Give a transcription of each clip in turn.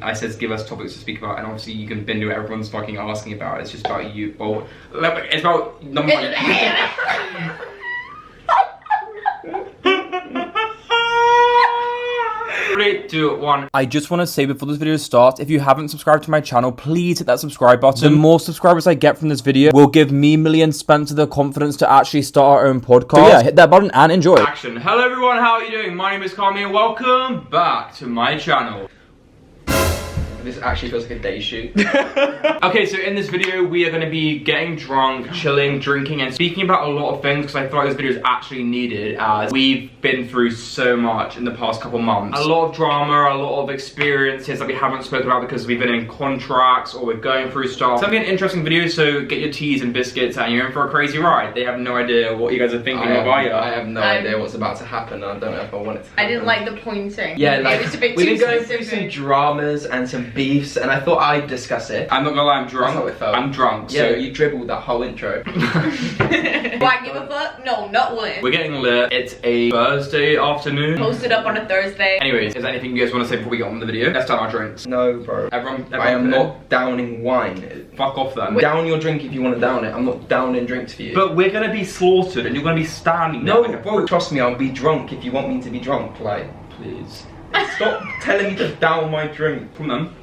I said give us topics to speak about, and obviously you can bin do what everyone's fucking asking about. It's just about you. Well, it's about number one. 3, 2, 1. I just want to say before this video starts, if you haven't subscribed to my channel, please hit that subscribe button. The more subscribers I get from this video will give me, Millie and Spencer the confidence to actually start our own podcast. So yeah, hit that button and enjoy. Action. Hello everyone, how are you doing? My name is Kami and welcome back to my channel. This actually feels like a day shoot. Okay, so in this video, we are going to be getting drunk, chilling, drinking, and speaking about a lot of things because I feel like this video is actually needed as we've been through so much in the past couple months. A lot of drama, a lot of experiences that we haven't spoken about because we've been in contracts or we're going through stuff. It's going to be an interesting video, so get your teas and biscuits and you're in for a crazy ride. They have no idea what you guys are thinking of either. I have no idea what's about to happen. I don't know if I want it to happen. I didn't like the pointing. Yeah, like, it was a bit we've too been going specific. through some dramas and some beefs, and I thought I'd discuss it. I'm not gonna lie, I'm drunk. That's how it felt. I'm drunk. Yeah, So you dribbled that whole intro. Do I give a fuck? No, not one. we're getting lit. It's a Thursday afternoon. Posted up on a Thursday. Anyways, is there anything you guys want to say before we get on with the video? Let's start our drinks. No, bro. Everyone I am not downing wine. fuck off then. Down your drink if you want to down it. I'm not downing drinks for you. But we're gonna be slaughtered and you're gonna be standing there. no, bro, trust me, I'll be drunk if you want me to be drunk. Like, Please. stop telling me to down my drink. Come on.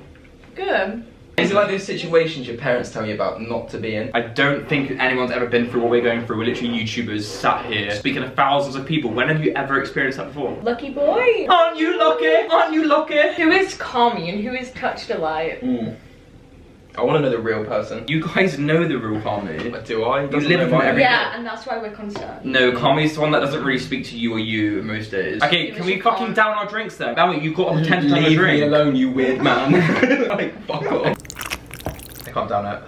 Good. Is it like those situations your parents tell you about not to be in? I don't think anyone's ever been through what we're going through. We're literally YouTubers sat here speaking to thousands of people. When have you ever experienced that before? Lucky boy. Aren't you lucky? Aren't you lucky? Who is Kami and who is touchdalight? I want to know the real person. You guys know the real Kami. But do I? You live from every Yeah, and that's why we're concerned. No, Kami's the one that doesn't really speak to you or you most days. Okay, can we fucking down our drinks then? That way you've got to pretend to have a Leave drink. me alone, you weird man. Like, fuck off. I can't down it.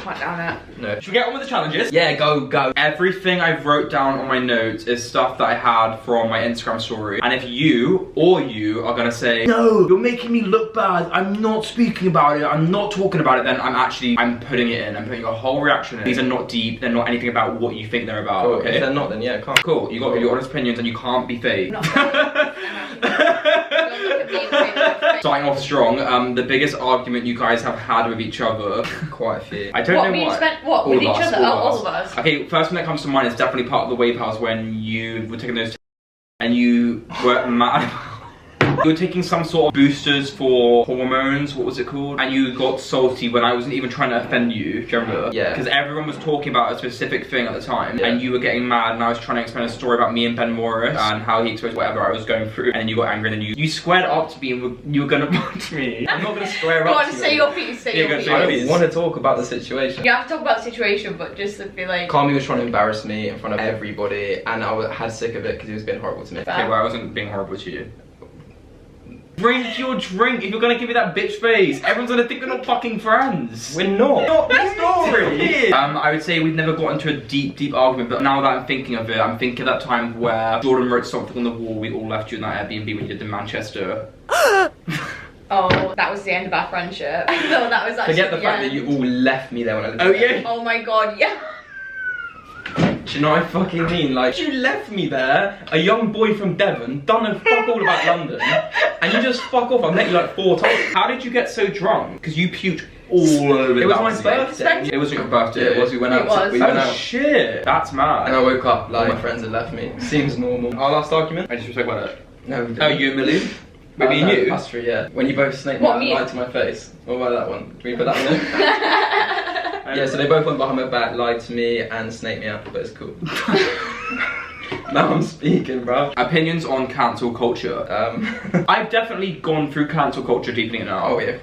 Quite down it. No. Should we get on with the challenges? Yeah, go. Everything I've wrote down on my notes is stuff that I had from my Instagram story. And if you are gonna say, no, you're making me look bad, I'm not speaking about it, I'm not talking about it, then I'm putting it in. I'm putting a whole reaction in. These are not deep, they're not anything about what you think they're about, Cool. okay? If they're not, then yeah, can't. Cool, you got your honest opinions and you can't be fake. Not Starting off strong, the biggest argument you guys have had with each other. Quite a few. I don't What, know me and why. Spen- what, All with of each us, other? all All of of us. Okay, first one that comes to mind is definitely part of the wave house when you were taking those and you were mad. You were taking some sort of boosters for hormones, what was it called? And you got salty when I wasn't even trying to offend you, do you remember? Yeah. Because everyone was talking about a specific thing at the time, Yeah. and you were getting mad and I was trying to explain a story about me and Ben Morris and how he exposed whatever I was going through, and then you got angry and then you squared up to me and you were gonna punch me. I'm not gonna square Go up on, to say you. your piece, say Yeah, your go piece. say I your don't piece. want to talk about the situation. You have to talk about the situation, but just to be like... Kami was trying to embarrass me in front of everybody, and I had sick of it because he was being horrible to me. Okay, well I wasn't being horrible to you. Drink your drink if you're gonna give me that bitch face. Everyone's gonna think we're not fucking friends. We're not. Sorry. I would say we've never got into a deep argument, but now that I'm thinking of it, I'm thinking of that time where Jordan wrote something on the wall, we all left you in that Airbnb when you did the Manchester. Oh, that was the end of our friendship. No, that was actually Forget the fact that you all left me there when I lived Oh there. yeah? Oh my god, yeah. Do you know what I fucking mean? Like, you left me there, a young boy from Devon, done a fuck all about London, and you just fuck off. I met you like 4 times. How did you get so drunk? Because you puked all over the It was my balcony. birthday. It wasn't your birthday. Yeah, it was. We went It out. was. We went Oh out. shit, that's mad. And I woke up, like, my friends had left me. Seems normal. Our last argument? I just spoke about it. No, we didn't. Oh, you and Millie? Maybe no, you? Us three, yeah. When you both snaked What, me me? out, lied to my face. What about that one? Can we put that one in? Yeah, so they both went behind my back, lied to me, and snaked me out, but it's cool. Now I'm speaking, bro. Opinions on cancel culture. I've definitely gone through cancel culture deeply now. Oh yeah,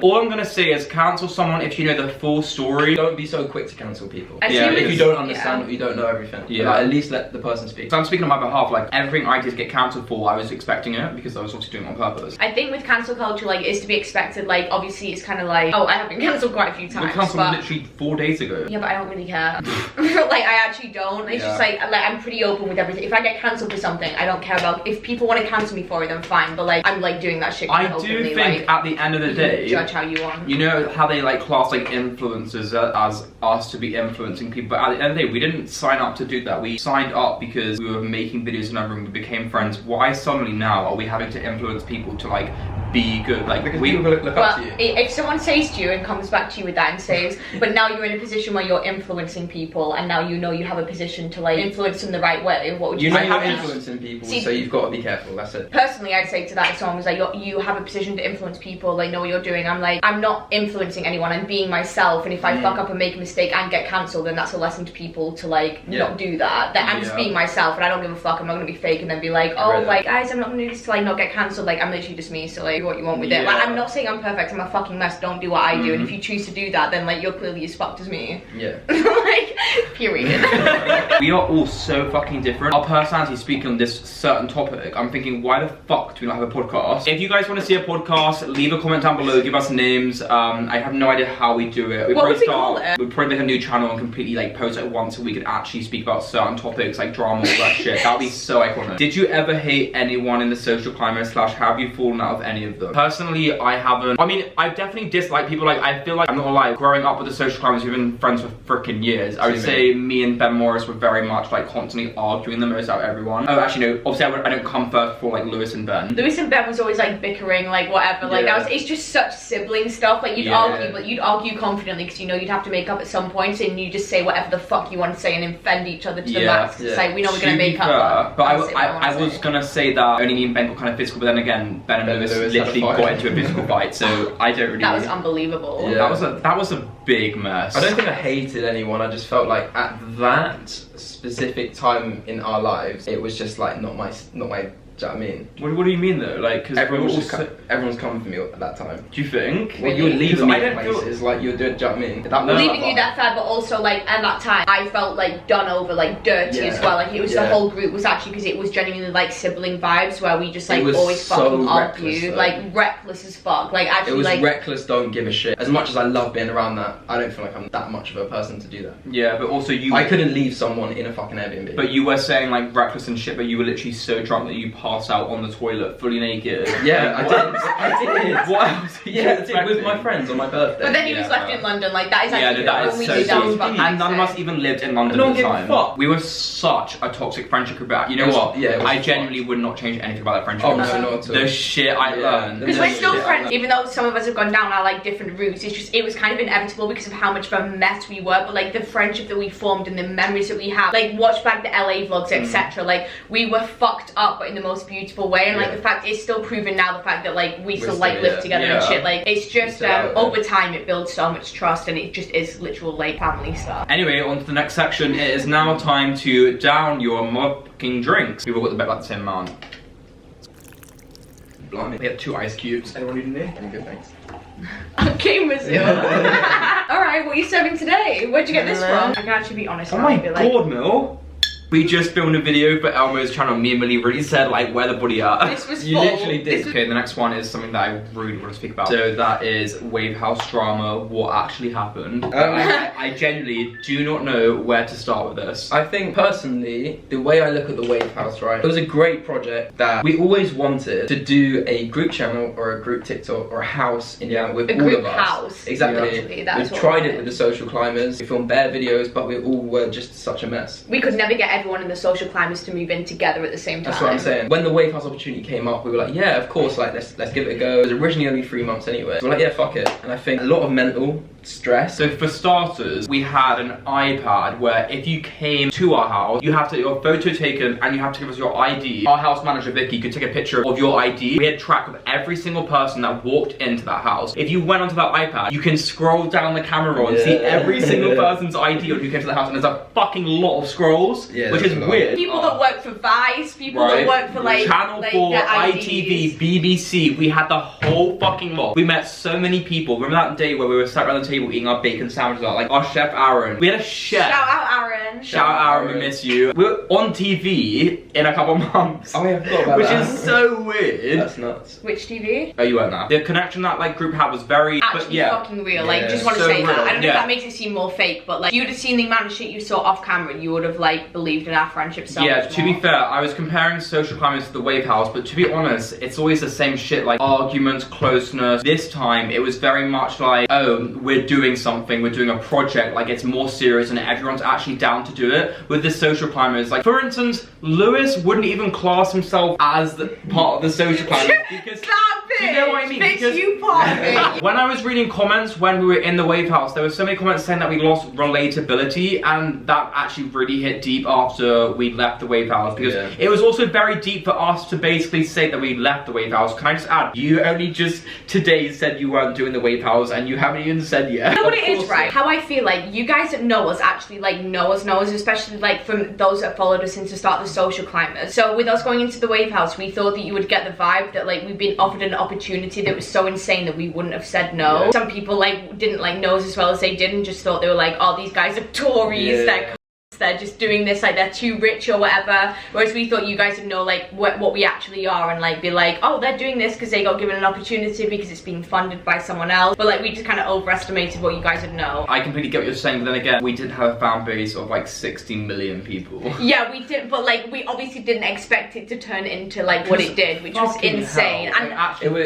All I'm gonna say is cancel someone if you know the full story. Don't be so quick to cancel people. As Yeah, soon If as- you don't understand, yeah. you don't know everything. Yeah. Like, at least let the person speak. So I'm speaking on my behalf, like everything I did get cancelled for, I was expecting it because I was obviously doing it on purpose. I think with cancel culture, like, it's to be expected. Like, obviously, it's kind of like, oh, I have been cancelled quite a few We times. cancelled but literally 4 days ago. yeah, but I don't really care. Like, I actually don't. It's Yeah. just like I'm pretty open with everything. If I get cancelled for something, I don't care about. If people want to cancel me for it, then fine. But like, I'm like doing that shit. I kinda do openly, think like, at the end of the you can day, judge how you want. you know how they like class like influencers as us to be influencing people, but at the end of the day, we didn't sign up to do that. We signed up because we were making videos in our room, we became friends. Why suddenly now are we having to influence people to like be good. Like because we people look up to you. If someone says to you and comes back to you with that and says, but now you're in a position where you're influencing people, and now you know you have a position to like influence them the right way, what would you say? You know you're influencing people, so you've got to be careful. That's it. Personally, I'd say to that, if someone was like, you have a position to influence people, like know what you're doing. I'm like, I'm not influencing anyone. I'm being myself, and if I fuck up and make a mistake and get cancelled, then that's a lesson to people to like not do that. That I'm just being myself, and I don't give a fuck. I'm not gonna be fake and then be like, oh, like guys, I'm not gonna do this to like not get cancelled. Like I'm literally just me, so like do what you want with it. Like I'm not saying I'm perfect. I'm a fucking mess. Don't do what I do. And if you choose to do that, then like you're clearly as fucked as me. Yeah. Like period. we are all so fucking different. Our personalities speaking on this certain topic. I'm thinking, why the fuck do we not have a podcast? If you guys want to see a podcast, leave a comment down below. Give us names. I have no idea how we do it. What would we call it? We'd probably make a new channel and completely like post it once a week and actually speak about certain topics like drama, all that shit. That would be so iconic. Did you ever hate anyone in the social climate / have you fallen out of any of them? Personally, I haven't. I mean, I definitely dislike people. Like, I feel like, I'm not gonna lie, growing up with the social climbers, we've been friends for freaking years. I would say me and Ben Morris were very much like constantly arguing the most out of everyone. Oh, actually no, obviously I don't come first for like Lewis and Ben. Lewis and Ben was always like bickering, like whatever. Like it's just such sibling stuff. Like you'd argue, but you'd argue confidently because you know you'd have to make up at some point, and you just say whatever the fuck you want to say and offend each other to the max. It's like we know we're gonna make up. But I was gonna say that only me and Ben got kind of physical, but then again, Ben and Lewis literally got into a physical fight, so I don't really. That was unbelievable. Yeah. That was a big mess. I don't think I hated anyone. I just felt like at that specific time in our lives, it was just like not my. Do you know what I mean? What do you mean though? Like, because everyone's coming for me at that time. Do you think? Well, you were leaving me in places, like you were doing. Do you know what I mean? That was leaving you that far, but also like at that time, I felt like done over, like dirty as well. Like it was the whole group was actually because it was genuinely like sibling vibes where we just like always fucking argued, like reckless as fuck. Like actually, it was like reckless. Don't give a shit. As much as I love being around that, I don't feel like I'm that much of a person to do that. Yeah, but also I couldn't leave someone in a fucking Airbnb. But you were saying like reckless and shit, but you were literally so drunk that you passed out on the toilet fully naked. Yeah, I did. What else? Yeah, I did with my friends on my birthday. But then he was left in London. Like that is actually that is so and none of us even lived in London at the time. We were such a toxic friendship group. You know what? Yeah, I genuinely would not change anything about that friendship. Oh no, not at all. The shit I learned. Because we're still friends, even though some of us have gone down our like different routes. It was kind of inevitable because of how much of a mess we were. But like the friendship that we formed and the memories that we have, like watch back the LA vlogs, etc. Like we were fucked up, but in the most beautiful way. And like the fact it's still proven now, the fact that like we still like live together and shit. Like it's just over time it builds so much trust, and it just is literal like family stuff. Anyway, on to the next section. It is now time to down your motherfucking drinks. We've all got the bet about the same amount. Blimey. We have 2 ice cubes. Anyone need any? Any good, thanks. Okay, Mizzou. Alright, what are you serving today? Where'd you get this from? I can actually be honest. Oh my god, Mil. We just filmed a video for Elmo's channel. Me and Millie really said like, where the buddy at? This was You literally did. Okay, the next one is something that I really want to speak about. So that is Wave House drama, what actually happened. I genuinely do not know where to start with this. I think personally, the way I look at the Wave House, right, it was a great project that we always wanted to do a group channel or a group TikTok or a house in with a all group of us. House. Exactly. We've tried it with the social climbers. We filmed bare videos, but we all were just such a mess. We could never get everyone in the social climbers to move in together at the same time. That's what I'm saying. When the Wave House opportunity came up, we were like, yeah, of course, like let's give it a go. It was originally only 3 months anyway. So we're like, yeah, fuck it. And I think a lot of mental stress. So for starters, we had an iPad where if you came to our house, you have to get your photo taken and you have to give us your ID. Our house manager Vicky could take a picture of your ID. We had track of every single person that walked into that house. If you went onto that iPad, you can scroll down the camera roll and see every single person's ID on who came to the house, and there's a fucking lot of scrolls, which is weird. People that work for Vice, people that work for like Channel 4, ITV, BBC, we had the whole fucking lot. We met so many people. Remember that day where we were sat around the table eating our bacon sandwiches, like our chef Aaron. We had a chef. Shout out Aaron. Shout out Aaron, we miss you. We're on TV in a couple months. Oh yeah, I forgot about which that. is so weird. That's nuts. Which TV? Oh, you weren't there. The connection that like group had was very actually fucking real. Like, just want to so say that. real. I don't know if that makes it seem more fake, but like, you'd have seen the amount of shit you saw off camera, and you would have like believed in our friendship so much to be fair, I was comparing social climbers to the Wave House, but to be honest, it's always the same shit, like arguments, closeness. This time, it was very much like, oh, we're doing something, we're doing a project, like it's more serious and everyone's actually down to do it. With the social climbers, like for instance, Lewis wouldn't even class himself as part of the social climbers because Do you know what I mean? Bitch, Because you part of it. when I was reading comments when we were in the wave house, there were so many comments saying that we lost relatability, and that actually really hit deep after we left the wave house, because it was also very deep for us to basically say that we left the wave house. Can I just add, you only just today said you weren't doing the wave house, and you haven't even said yet. You know what it is, right? How I feel like you guys that know us actually like know us, especially like from those that followed us since the start of the Social Climbers. So with us going into the wave house, we thought that you would get the vibe that like we've been offered an opportunity that was so insane that we wouldn't have said no. Some people like didn't like know us as well as they did and just thought they were like, oh, these guys are Tories, they're just doing this, like they're too rich or whatever. Whereas we thought you guys would know like what we actually are, and like be like, oh, they're doing this because they got given an opportunity because it's being funded by someone else. But like we just kind of overestimated what you guys would know. I completely get what you're saying, but then again, we did have a fan base of like 60 million people. Yeah, we did, but like we obviously didn't expect it to turn into like what it did, which was insane. Hell. And actually,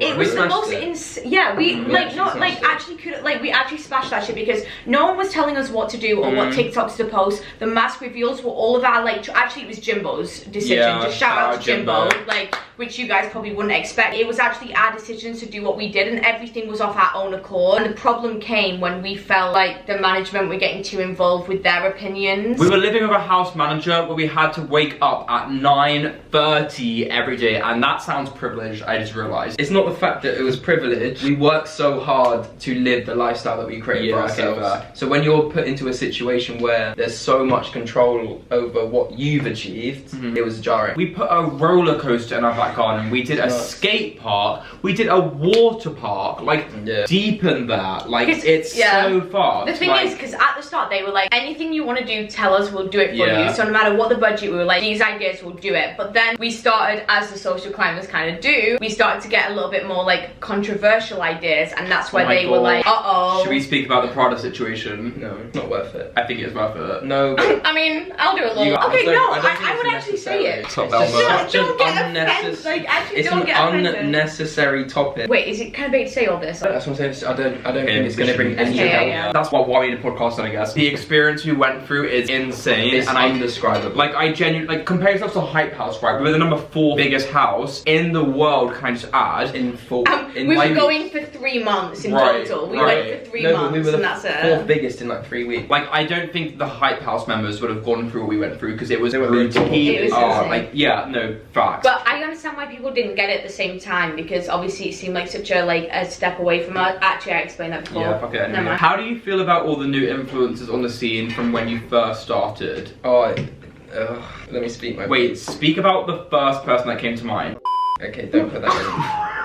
it was the most insane. Yeah, we like not like actually could like we actually smashed that shit because no one was telling us what to do or what TikToks to post. The mask reveals were all of our like actually it was Jimbo's decision. Just shout out to Jimbo, like which you guys probably wouldn't expect. It was actually our decisions to do what we did, and everything was off our own accord. And the problem came when we felt like the management were getting too involved with their opinions. We were living with a house manager where we had to wake up at 9:30 every day, and that sounds privileged, I just realised. It's not the fact that it was privileged. We worked so hard to live the lifestyle that we created for ourselves. So when you're put into a situation where there's so much control over what you've achieved, it was jarring. We put a roller coaster in our back garden, we did a skate park, we did a water park, like deep in that, like it's so far. The thing is, because at the start they were like, anything you want to do, tell us, we'll do it for you. So no matter what the budget, we were like, these ideas, we'll do it. But then we started, as the Social Climbers kind of do, we started to get a little bit more like controversial ideas, and that's where they were like, uh-oh. Should we speak about the Prada situation? No, it's not worth it. I think it's worth it. No. I mean, I'll do a little. Okay, no, I would actually say it. Don't get offended. Like, actually, don't get offended. It's an unnecessary topic. Wait, is it kind of big to say all this? That's what I'm saying. I don't think it's going to bring any help. That's what we need to podcast on, I guess. The experience we went through is insane. It's undescribable. Like, I genuinely, like, compare yourself to Hype House, right? We were the number 4 biggest house in the world, kind of add. In full. We were going for 3 months in total. We went for 3 months, and that's it. We were the 4th biggest in like 3 weeks. Like, I don't think the Hype House members would have gone through what we went through, because it was brutal. It was like, yeah, no, facts. But I understand why people didn't get it at the same time, because obviously it seemed like such a like a step away from us. Actually, I explained that before. Yeah, fuck it. Anyway. How do you feel about all the new influencers on the scene from when you first started? Oh, let me speak my piece. Speak about the first person that came to mind. Okay, don't put that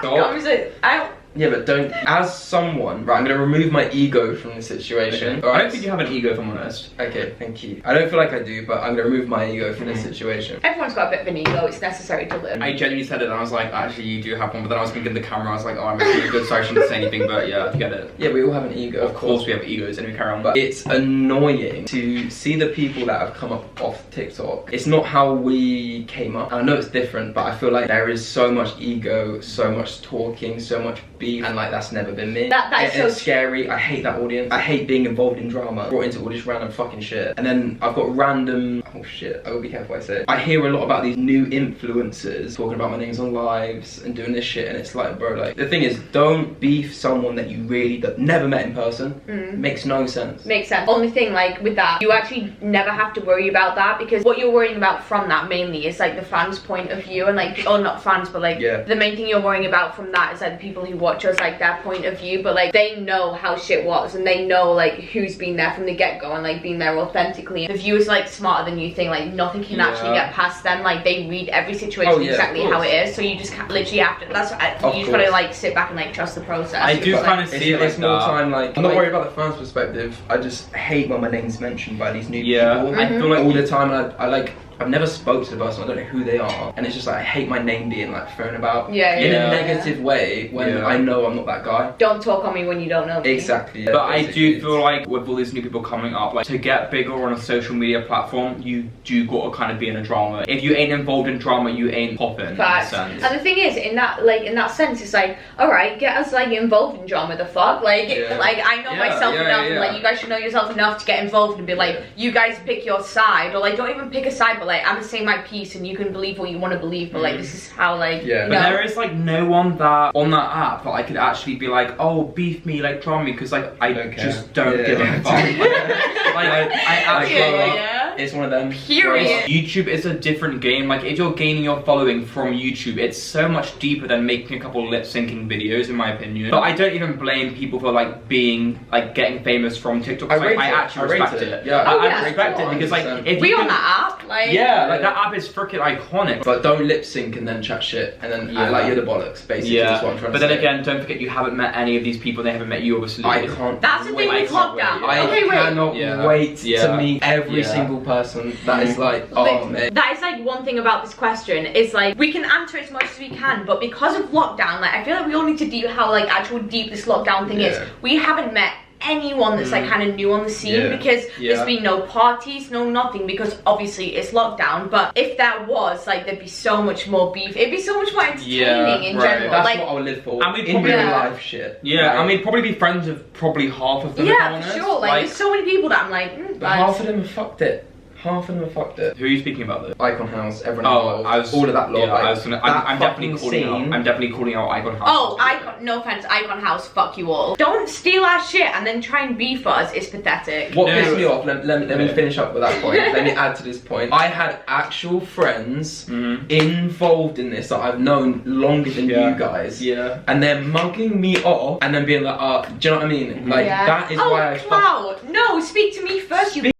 in. Yeah, but don't, as someone, right, I'm going to remove my ego from the situation. Okay. I don't think you have an ego, if I'm honest. Okay, thank you. I don't feel like I do, but I'm going to remove my ego from this situation. Everyone's got a bit of an ego, it's necessary to live. I genuinely said it and I was like, actually you do have one, but then I was thinking the camera, I was like, oh, I'm really good, sorry I shouldn't say anything, but yeah, you get it. Yeah, we all have an ego. Of course we have egos, and we carry on. But it's annoying to see the people that have come up off TikTok. It's not how we came up. I know it's different, but I feel like there is so much ego, so much talking, so much beef, and like that's never been me. That is so scary. I hate that audience. I hate being involved in drama, brought into all this random fucking shit. And then I've got random, oh shit, I will be careful what I say. I hear a lot about these new influencers talking about my names on lives and doing this shit, and it's like, bro, like, the thing is, don't beef someone that you really never met in person. Makes no sense. Makes sense. Only thing, like, with that, you actually never have to worry about that, because what you're worrying about from that mainly is like the fans' point of view, and like, or not fans, but like, the main thing you're worrying about from that is like the people who watch us, like their point of view, but like they know how shit was, and they know like who's been there from the get-go and like been there authentically. The viewers like smarter than you think, like nothing can actually get past them. Like they read every situation exactly how it is, so you just literally have to, that's you just gotta like sit back and like trust the process. I do kind of see it like more time, like I'm not worried about the fans' perspective. I just hate when my name's mentioned by these new people. I feel like all the time, and I've never spoke to the person, I don't know who they are, and it's just like I hate my name being like thrown about in a negative way when I know I'm not that guy. Don't talk on me when you don't know me. Exactly. But I do feel like with all these new people coming up, like to get bigger on a social media platform, you do gotta kind of be in a drama. If you ain't involved in drama, you ain't popping. Facts. And the thing is, in that sense, it's like, alright, get us like involved in drama, the fuck? Like, like I know myself enough, and like you guys should know yourself enough to get involved and be like, you guys pick your side, or like don't even pick a side, but whatever, like, I'm saying my piece and you can believe what you want to believe, but like, this is how, like, Yeah. you But know. there is like no one that on that app that I could actually be like, oh, beef me, like drama me, because like I Don't care. just don't Yeah. give a fuck. Like I actually. Yeah. It's one of them. Period. YouTube is a different game. Like if you're gaining your following from YouTube, it's so much deeper than making a couple lip syncing videos, in my opinion. But I don't even blame people for like being like getting famous from TikTok. I rate I it. actually I rate respect it. it. Yeah. Oh, I yeah, respect it because like 100%. if We you on can- that app, like. Yeah, like that app is freaking iconic. But don't lip sync and then chat shit and then act like you're the bollocks. Basically, that's what I'm trying but to then say. again, don't forget you haven't met any of these people. They haven't met you, obviously. I can't. That's the thing wait. with lockdown. I Okay, wait. cannot Yeah. wait Yeah. to meet every Yeah. single person that is like, oh Like, man. that is like one thing about this question is like we can answer as much as we can, but because of lockdown, like I feel like we all need to do how like actual deep this lockdown thing is. Yeah. We haven't met anyone that's like kind of new on the scene Yeah. because Yeah. there's been no parties, no nothing, because obviously it's lockdown. But if there was, like, there'd be so much more beef. It'd be so much more entertaining in right. general. That's like, what I would live for. And we'd in probably- real Yeah. life shit. Yeah, right? I mean, probably be friends with probably half of them. if I'm yeah, honest. for sure. Like, there's so many people that I'm like, But half of them have fucked it. Half of them have fucked it. Who are you speaking about though? Icon House, everyone Oh, involved, I was all of that lot. Yeah, like, I was gonna. that I'm definitely fucking calling scene. out. I'm definitely calling out Icon House. oh, Icon, no offense, Icon House, fuck you all. Don't steal our shit and then try and beef us. It's pathetic. What No. pissed me off, let me Yeah. finish up with that point. Let me add to this point. I had actual friends Mhm. involved in this that I've known longer than Yeah. you guys. Yeah. And they're mugging me off and then being like, do you know what I mean? Like, Yeah. that is oh, why I fuck Cloud, no, speak to me first, you.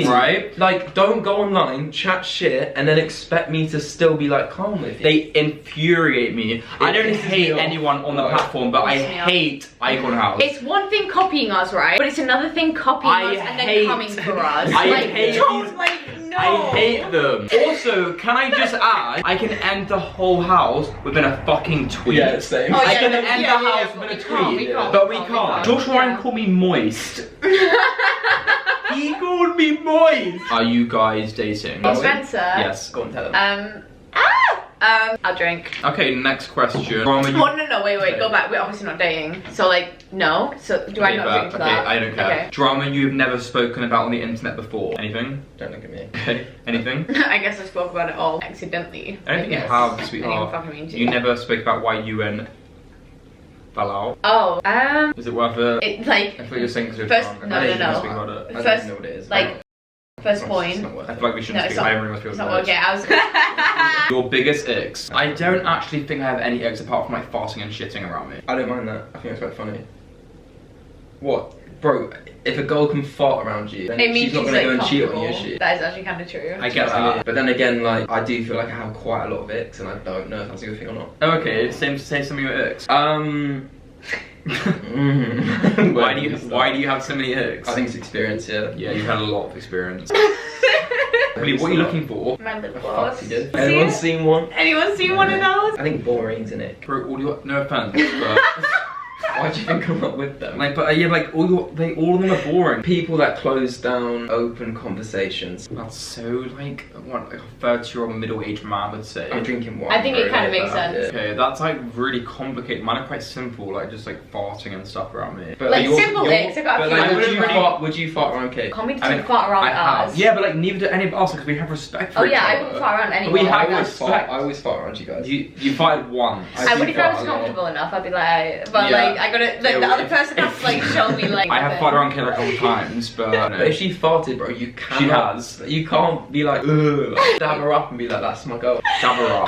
Right? Like, don't go online, chat shit, and then expect me to still be like calm with you. They infuriate me. I don't pisses me hate off. anyone on the No. platform, but I Pisses me off. hate Icon House. It's one thing copying us, right? But it's another thing copying I us and then hate- coming for us. I like, hate don't, these- like, no. I hate them. Also, can I just add, I can end the whole house within a fucking tweet. Yeah, same. Oh, I yeah, can no, end yeah, the yeah, house but with a we can't, tweet, we can't, but we we can't, can't. we Josh can't. Ryan called me moist. He called me moist. Are you guys dating? Spencer. Yes. Go on, tell them. I'll drink. Okay, next question. Drama you- Oh, no, wait, go back. We're obviously not dating. So, like, no. So, do I Okay, not but- drink for okay, that? I don't care. Okay. Drama you've never spoken about on the internet before. Anything? Don't look at me. Okay. Anything? I guess I spoke about it all accidentally. I don't think you guess. have, I didn't sweetheart. fucking mean to. You never spoke about why you and fell out. Oh, Is it worth it? it, like, I thought you were saying because First- drunk. no, I no, don't no. even speak about it. I don't First, even know what it is. like, first It's point. not worth I it. feel like we shouldn't No, it's speak. not. Everyone must feel It's not okay. I was. Your biggest icks. I don't actually think I have any icks apart from like farting and shitting around me. I don't mind that. I think it's quite funny. What? Bro, if a girl can fart around you, then It means she's not she's, gonna like, go and cheat on you, comfortable. is she? That is actually kind of true. I get I mean, that. but then again, like, I do feel like I have quite a lot of icks, and I don't know if that's a good thing or not. Oh, okay, same to say some of your icks. Why Why do you have so many icks? I think it's experience, yeah. Yeah, you've had a lot of experience. Really, what are you looking for? My lip Fuck gloss. you did. See Anyone it? seen one? Anyone seen one of those? I think boring's in it. Bro, all your, no offense, but Why do you think I'm not with them? like, but yeah, like all of them are boring. People that close down open conversations. That's so like what like a 30-year-old middle-aged man would say. I'm drinking wine. I think it bro, kind of like makes that, sense. yeah. Okay, that's like really complicated. Mine are quite simple, like just like farting and stuff around me. But Like, yours- simple your- icks, I got a but few. like, I would you, wouldn't fart, would you fart around cake? Can't we I mean, fart around I have. ours? Yeah, but like neither do any of us because we have respect for Oh each yeah, I other. wouldn't fart around anyone. We have Like, I always fart around you guys. You farted once. I would if I was fart, comfortable enough. I'd be like, but Yeah. like I gotta. Like, Yeah, the other if- person has to like show me like. I have nothing. farted around Kate like a couple times, but But if she farted, bro, you can't. She has. You can't be like, ugh, like, stab her up and be like, that's my girl. dab her up.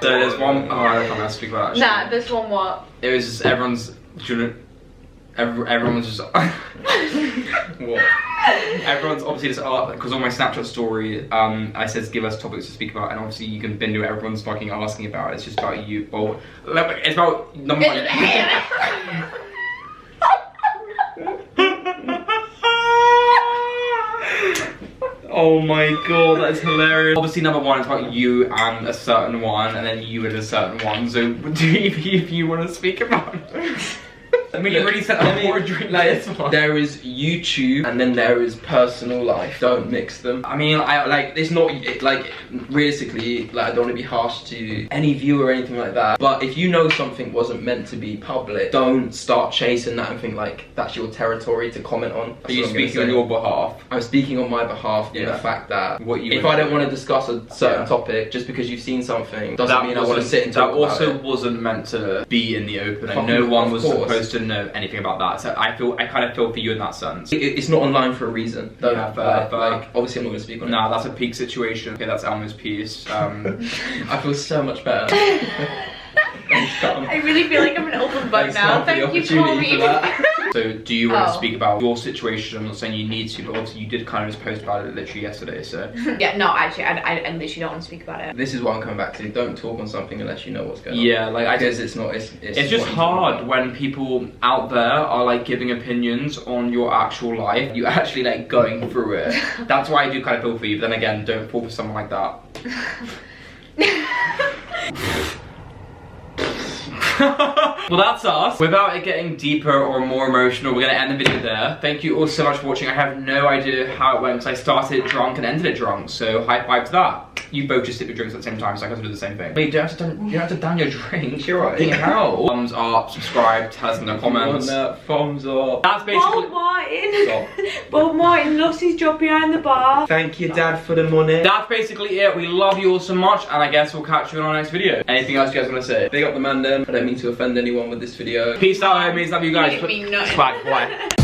So there's one oh I can't speak about that. Nah, this one what? It was just everyone's everyone's just What? everyone's obviously just because on my Snapchat story I said give us topics to speak about and obviously you can bin to it, everyone's fucking asking about it. It's just about you. Well, it's about number one. Oh my god, that's hilarious. Obviously number one is about you and a certain one, and then you and a certain one. So do if you want to speak about it. I mean, you really said that before a drink like this one. There is YouTube and then there is personal life. Don't mix them. I mean, it's not like realistically, like I don't want to be harsh to any viewer or anything like that. But if you know something wasn't meant to be public, don't start chasing that and think like that's your territory to comment on. Are you speaking on your behalf? I'm speaking on my behalf in the fact that if I don't want to discuss a certain topic just because you've seen something doesn't mean I want to sit and talk about it. That also wasn't meant to be in the open, and no one was supposed to know anything about that. So I kind of feel for you in that sense. It's not online for a reason. Yeah, fair. Like obviously I'm not going to speak on it. Nah, that's a peak situation. Okay, that's Elmo's piece. I feel so much better. I really feel like I'm an open book now. Thank you for me. So do you want to speak about your situation? I'm not saying you need to, but obviously you did kind of just post about it literally yesterday, so. Yeah, no, actually, I literally don't want to speak about it. This is what I'm coming back to. Don't talk on something unless you know what's going on. Yeah, like because it's just hard when people out there are like giving opinions on your actual life. You actually like going through it. That's why I do kind of feel for you, but then again, don't fall for someone like that. Well, that's us. Without it getting deeper or more emotional, we're gonna end the video there. Thank you all so much for watching. I have no idea how it went because I started it drunk and ended it drunk, so high five to that. You both just sip your drinks at the same time, so I guess we'll do the same thing. Wait, you don't have to down your drink. You're right. Hell. Thumbs up, subscribe, tell us in the comments. Thumbs up. That's basically. Bob Martin lost his job behind the bar. Thank you, Dad, for the money. That's basically it. We love you all so much, and I guess we'll catch you in our next video. Anything else you guys want to say? Big up the man then. I don't mean to offend anyone with this video. Peace out, homies. Love you guys. Bye. Bye.